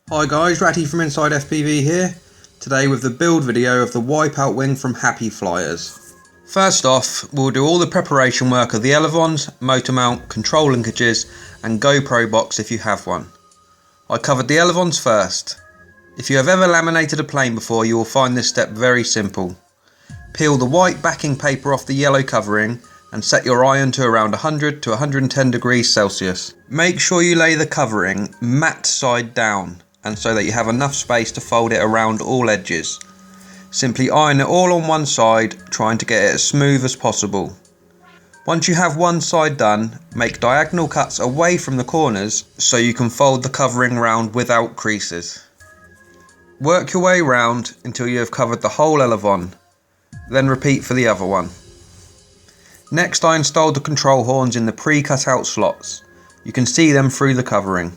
Hi guys, Ratty from Inside FPV here, today with the build video of the Wipeout wing from Happy Flyers. First off, we'll do all the preparation work of the elevons, motor mount, control linkages and GoPro box if you have one. I covered the elevons first. If you have ever laminated a plane before, you will find this step very simple. Peel the white backing paper off the yellow covering and set your iron to around 100 to 110 degrees Celsius. Make sure you lay the covering matte side down, and so that you have enough space to fold it around all edges. Simply iron it all on one side, trying to get it as smooth as possible. Once you have one side done, make diagonal cuts away from the corners so you can fold the covering round without creases. Work your way round until you have covered the whole elevon, then repeat for the other one. Next, I installed the control horns in the pre-cut out slots. You can see them through the covering.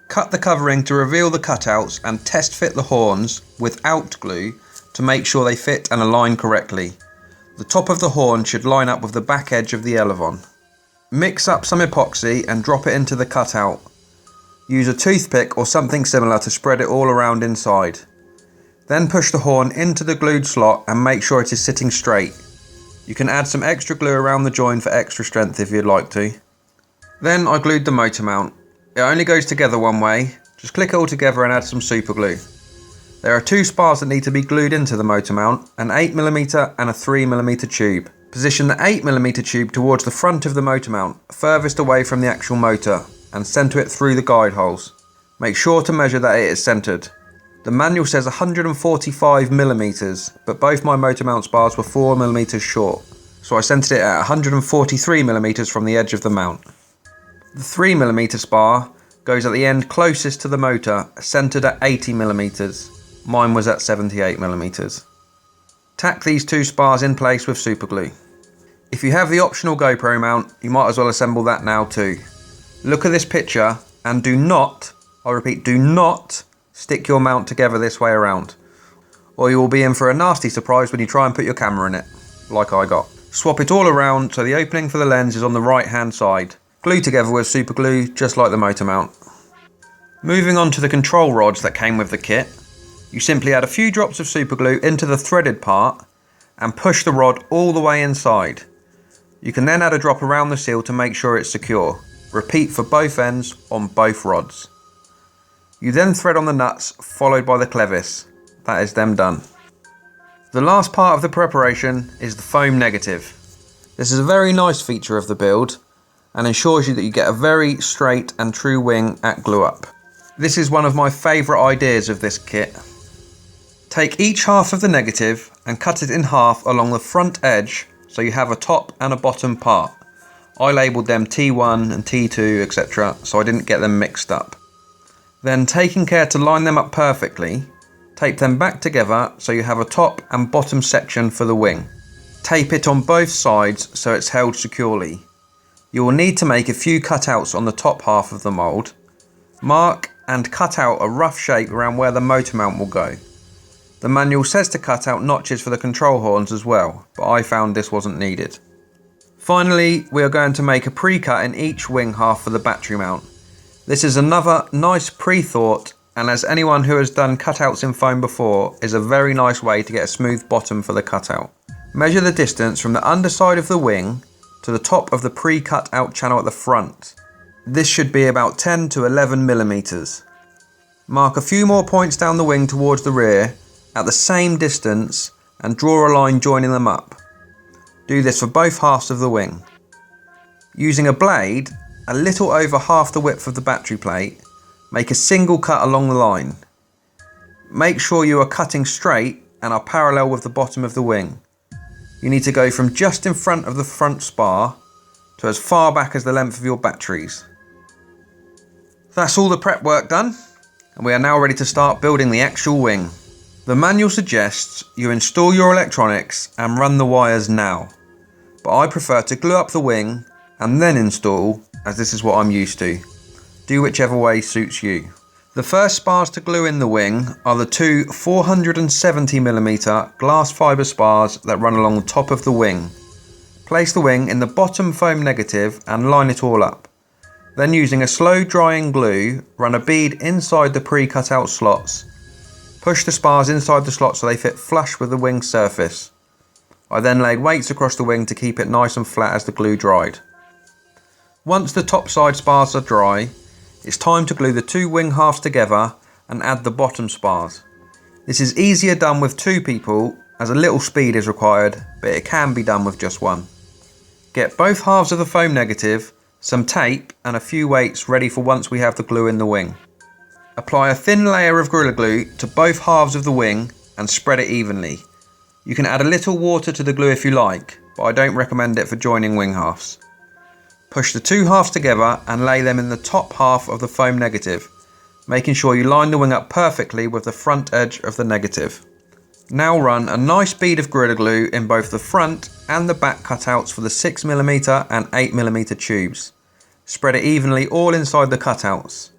Cut the covering to reveal the cutouts and test fit the horns without glue to make sure they fit and align correctly. The top of the horn should line up with the back edge of the elevon. Mix up some epoxy and drop it into the cutout. Use a toothpick or something similar to spread it all around inside. Then push the horn into the glued slot and make sure it is sitting straight. You can add some extra glue around the join for extra strength if you'd like to. Then I glued the motor mount. It only goes together one way, just click it all together and add some super glue. There are two spars that need to be glued into the motor mount, an 8mm and a 3mm tube. Position the 8mm tube towards the front of the motor mount, furthest away from the actual motor, and centre it through the guide holes. Make sure to measure that it is centred. The manual says 145mm, but both my motor mount spars were 4mm short, so I centred it at 143mm from the edge of the mount. The 3mm spar goes at the end closest to the motor, centred at 80mm. Mine was at 78mm. Tack these two spars in place with super glue. If you have the optional GoPro mount, you might as well assemble that now too. Look at this picture and do not, I repeat, do not stick your mount together this way around, or you will be in for a nasty surprise when you try and put your camera in it, like I got. Swap it all around so the opening for the lens is on the right hand side. Glue together with super glue, just like the motor mount. Moving on to the control rods that came with the kit, you simply add a few drops of super glue into the threaded part and push the rod all the way inside. You can then add a drop around the seal to make sure it's secure. Repeat for both ends on both rods. You then thread on the nuts, followed by the clevis. That is them done. The last part of the preparation is the foam negative. This is a very nice feature of the build and ensures you that you get a very straight and true wing at glue up. This is one of my favourite ideas of this kit. Take each half of the negative and cut it in half along the front edge so you have a top and a bottom part. I labelled them T1 and T2 etc. so I didn't get them mixed up. Then, taking care to line them up perfectly, tape them back together so you have a top and bottom section for the wing. Tape it on both sides so it's held securely. You will need to make a few cutouts on the top half of the mould. Mark and cut out a rough shape around where the motor mount will go. The manual says to cut out notches for the control horns as well, but I found this wasn't needed. Finally, we are going to make a pre-cut in each wing half for the battery mount. This is another nice pre-thought, and as anyone who has done cutouts in foam before, is a very nice way to get a smooth bottom for the cutout. Measure the distance from the underside of the wing to the top of the pre-cut out channel at the front. This should be about 10 to 11mm. Mark a few more points down the wing towards the rear at the same distance and draw a line joining them up. Do this for both halves of the wing. Using a blade, a little over half the width of the battery plate, make a single cut along the line. Make sure you are cutting straight and are parallel with the bottom of the wing. You need to go from just in front of the front spar to as far back as the length of your batteries. That's all the prep work done, and we are now ready to start building the actual wing. The manual suggests you install your electronics and run the wires now, but I prefer to glue up the wing and then install, as this is what I'm used to. Do whichever way suits you. The first spars to glue in the wing are the two 470mm glass fibre spars that run along the top of the wing. Place the wing in the bottom foam negative and line it all up. Then using a slow drying glue, run a bead inside the pre-cut out slots. Push the spars inside the slots so they fit flush with the wing surface. I then laid weights across the wing to keep it nice and flat as the glue dried. Once the top side spars are dry, it's time to glue the two wing halves together and add the bottom spars. This is easier done with two people as a little speed is required, but it can be done with just one. Get both halves of the foam negative, some tape and a few weights ready for once we have the glue in the wing. Apply a thin layer of Gorilla Glue to both halves of the wing and spread it evenly. You can add a little water to the glue if you like, but I don't recommend it for joining wing halves. Push the two halves together and lay them in the top half of the foam negative, making sure you line the wing up perfectly with the front edge of the negative. Now run a nice bead of Gorilla Glue in both the front and the back cutouts for the 6mm and 8mm tubes. Spread it evenly all inside the cutouts.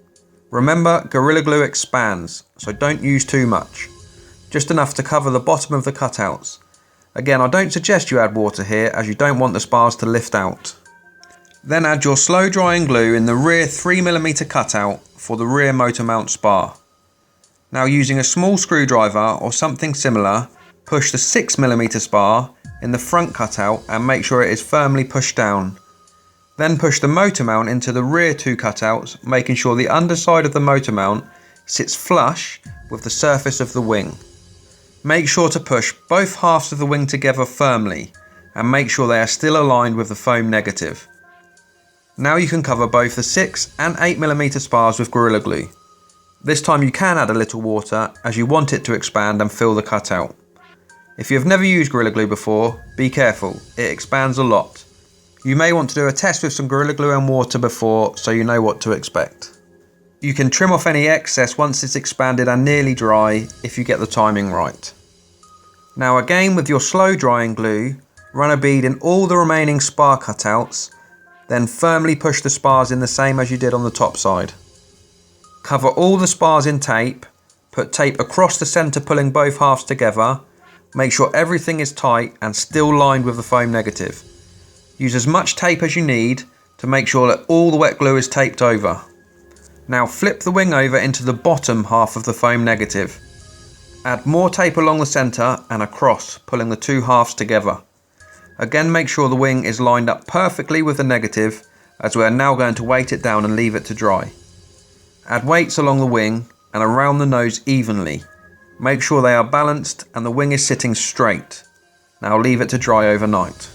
Remember, Gorilla Glue expands, so don't use too much. Just enough to cover the bottom of the cutouts. Again, I don't suggest you add water here as you don't want the spars to lift out. Then add your slow drying glue in the rear 3mm cutout for the rear motor mount spar. Now using a small screwdriver or something similar, push the 6mm spar in the front cutout and make sure it is firmly pushed down. Then push the motor mount into the rear two cutouts, making sure the underside of the motor mount sits flush with the surface of the wing. Make sure to push both halves of the wing together firmly and make sure they are still aligned with the foam negative. Now you can cover both the 6 and 8mm spars with Gorilla Glue. This time you can add a little water as you want it to expand and fill the cutout. If you have never used Gorilla Glue before, be careful, it expands a lot. You may want to do a test with some Gorilla Glue and water before so you know what to expect. You can trim off any excess once it's expanded and nearly dry if you get the timing right. Now again with your slow drying glue, run a bead in all the remaining spar cutouts, then firmly push the spars in the same as you did on the top side. Cover all the spars in tape, put tape across the centre pulling both halves together, make sure everything is tight and still lined with the foam negative. Use as much tape as you need to make sure that all the wet glue is taped over. Now flip the wing over into the bottom half of the foam negative. Add more tape along the centre and across, pulling the two halves together. Again, make sure the wing is lined up perfectly with the negative, as we are now going to weight it down and leave it to dry. Add weights along the wing and around the nose evenly. Make sure they are balanced and the wing is sitting straight. Now leave it to dry overnight.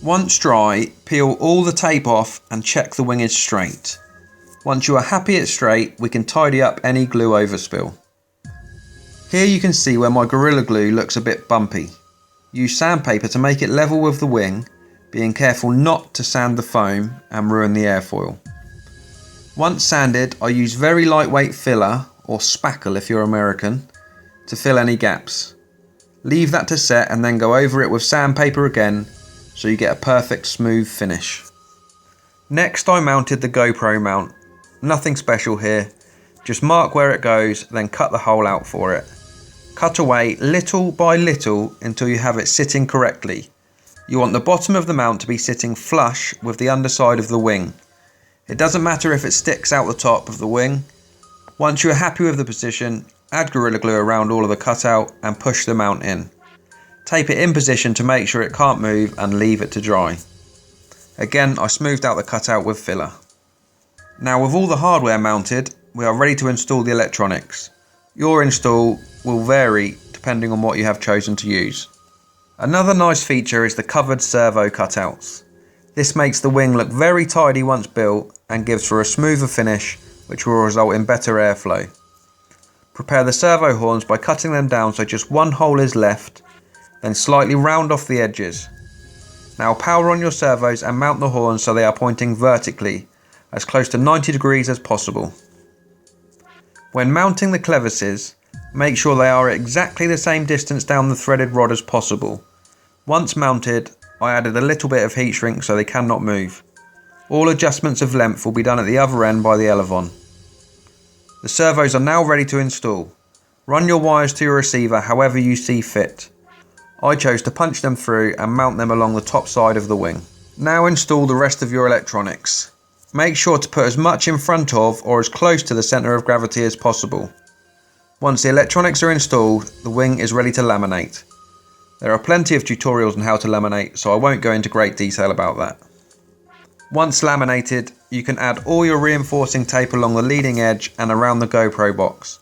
Once dry, peel all the tape off and check the wing is straight. Once you are happy it's straight, we can tidy up any glue overspill. Here you can see where my Gorilla Glue looks a bit bumpy. Use sandpaper to make it level with the wing, being careful not to sand the foam and ruin the airfoil. Once sanded, I use very lightweight filler, or spackle if you're American, to fill any gaps. Leave that to set and then go over it with sandpaper again so you get a perfect smooth finish. Next I mounted the Gopro Mount. Nothing special here, just mark where it goes, then cut the hole out for it. Cut away little by little until you have it sitting correctly. You want the bottom of the mount to be sitting flush with the underside of the wing. It doesn't matter if it sticks out the top of the wing. Once you are happy with the position, add Gorilla Glue around all of the cutout and push the mount in. Tape it in position to make sure it can't move and leave it to dry. Again, I smoothed out the cutout with filler. Now with all the hardware mounted, we are ready to install the electronics. Your install will vary depending on what you have chosen to use. Another nice feature is the covered servo cutouts. This makes the wing look very tidy once built and gives for a smoother finish which will result in better airflow. Prepare the servo horns by cutting them down so just one hole is left, then slightly round off the edges. Now power on your servos and mount the horns so they are pointing vertically, as close to 90 degrees as possible. When mounting the clevises, make sure they are exactly the same distance down the threaded rod as possible. Once mounted, I added a little bit of heat shrink so they cannot move. All adjustments of length will be done at the other end by the elevon. The servos are now ready to install. Run your wires to your receiver however you see fit. I chose to punch them through and mount them along the top side of the wing. Now install the rest of your electronics. Make sure to put as much in front of or as close to the centre of gravity as possible. Once the electronics are installed, the wing is ready to laminate. There are plenty of tutorials on how to laminate, so I won't go into great detail about that. Once laminated, you can add all your reinforcing tape along the leading edge and around the GoPro box.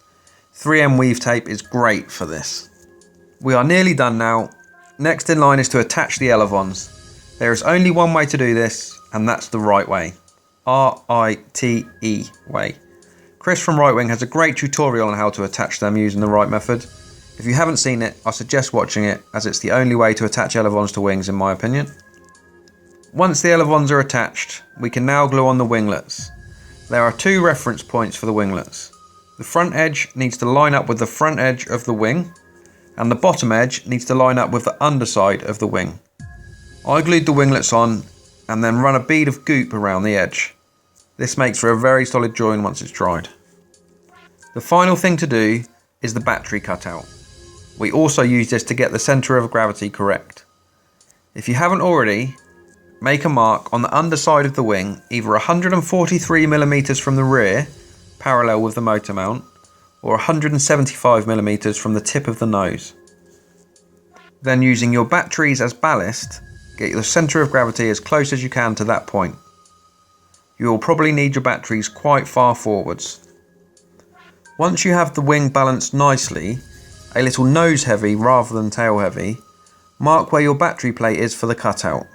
3M weave tape is great for this. We are nearly done now. Next in line is to attach the elevons. There is only one way to do this, and that's the right way. R-I-T-E way. Chris from Right Wing has a great tutorial on how to attach them using the right method. If you haven't seen it, I suggest watching it, as it's the only way to attach elevons to wings in my opinion. Once the elevons are attached, we can now glue on the winglets. There are 2 reference points for the winglets. The front edge needs to line up with the front edge of the wing, and the bottom edge needs to line up with the underside of the wing. I glued the winglets on and then run a bead of goop around the edge. This makes for a very solid join once it's dried. The final thing to do is the battery cutout. We also use this to get the centre of gravity correct. If you haven't already, make a mark on the underside of the wing, either 143mm from the rear, parallel with the motor mount, or 175mm from the tip of the nose. Then using your batteries as ballast, get the centre of gravity as close as you can to that point. You will probably need your batteries quite far forwards. Once you have the wing balanced nicely, a little nose heavy rather than tail heavy, mark where your battery plate is for the cutout.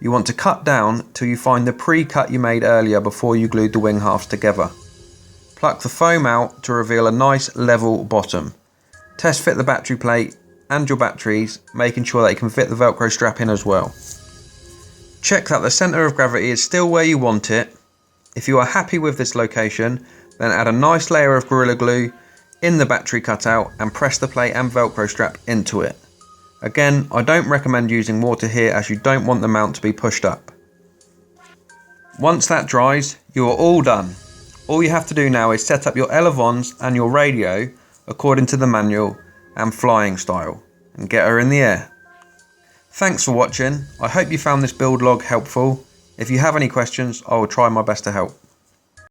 You want to cut down till you find the pre-cut you made earlier before you glued the wing halves together. Pluck the foam out to reveal a nice level bottom. Test fit the battery plate and your batteries, making sure they can fit the Velcro strap in as well. Check that the centre of gravity is still where you want it. If you are happy with this location, then add a nice layer of Gorilla Glue in the battery cutout and press the plate and Velcro strap into it. Again, I don't recommend using water here as you don't want the mount to be pushed up. Once that dries, you are all done. All you have to do now is set up your elevons and your radio according to the manual and flying style and get her in the air. Thanks for watching. I hope you found this build log helpful. If you have any questions, I will try my best to help.